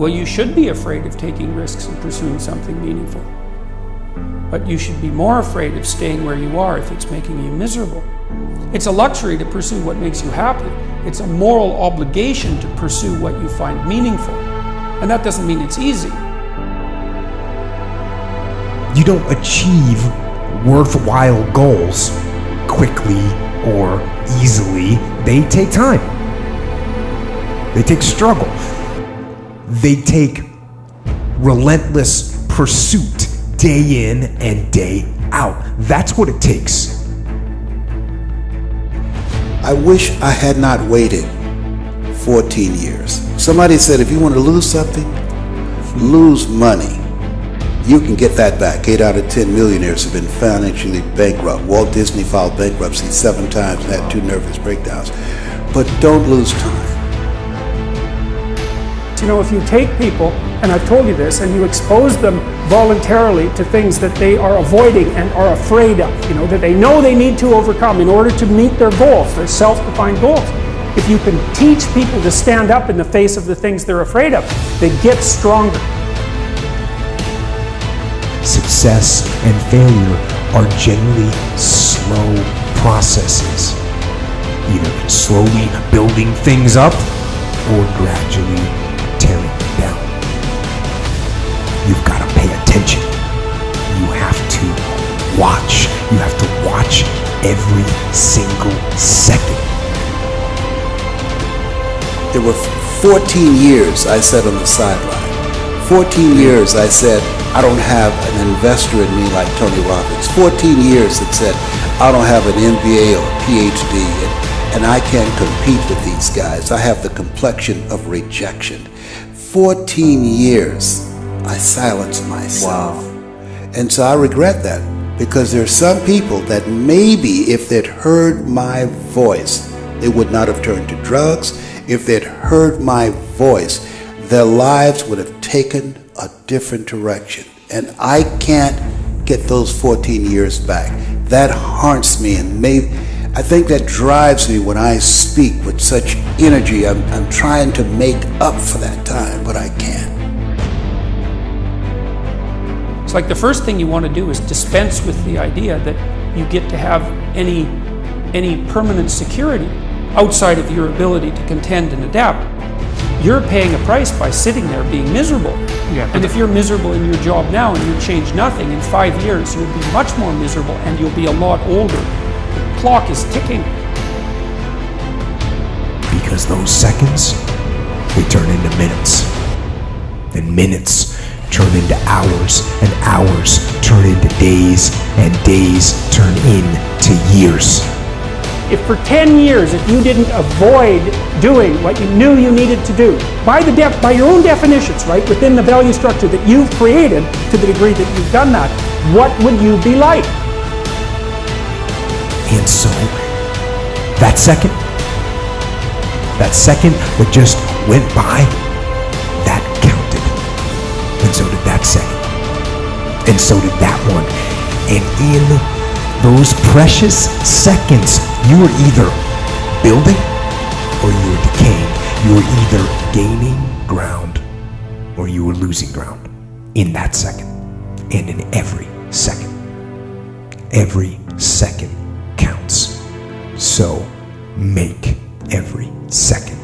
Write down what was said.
Well, you should be afraid of taking risks and pursuing something meaningful. But you should be more afraid of staying where you are if it's making you miserable. It's a luxury to pursue what makes you happy. It's a moral obligation to pursue what you find meaningful. And that doesn't mean it's easy. You don't achieve worthwhile goals quickly or easily. They take time. They take struggle. They take relentless pursuit day in and day out. That's what it takes. I wish I had not waited 14 years. Somebody said if you want to lose something, lose money. You can get that back. 8 out of 10 millionaires have been financially bankrupt. Walt Disney filed bankruptcy 7 times and had 2 nervous breakdowns. But don't lose time. You know, if you take people, and I've told you this, and you expose them voluntarily to things that they are avoiding and are afraid of, that they know they need to overcome in order to meet their goals, their self-defined goals. If you can teach people to stand up in the face of the things they're afraid of, they get stronger. Success and failure are generally slow processes, either slowly building things up or gradually tearing them down. You've got to pay attention. You have to watch. You have to watch every single second. There were 14 years I sat on the sideline. 14 years I said, I don't have an investor in me like Tony Robbins. 14 years that said, I don't have an MBA or a PhD, and I can't compete with these guys. I have the complexion of rejection. 14 years I silenced myself. Wow. And so I regret that, because there are some people that maybe if they'd heard my voice, they would not have turned to drugs. If they'd heard my voice, their lives would have taken a different direction. And I can't get those 14 years back. That haunts me, and I think that drives me when I speak with such energy. I'm trying to make up for that time, but I can't. It's like the first thing you want to do is dispense with the idea that you get to have any permanent security outside of your ability to contend and adapt. You're paying a price by sitting there being miserable. Yeah, and if you're miserable in your job now and you change nothing, in 5 years you'll be much more miserable and you'll be a lot older. The clock is ticking. Because those seconds, they turn into minutes. And minutes turn into hours, and hours turn into days, and days turn into years. If for 10 years, if you didn't avoid doing what you knew you needed to do, by your own definitions, right, within the value structure that you've created, to the degree that you've done that, what would you be like? And so, that second that just went by, that counted. And so did that second. And so did that one. And in those precious seconds, you were either building or you were decaying. You were either gaining ground or you were losing ground in that second, and in every second. Every second counts. So make every second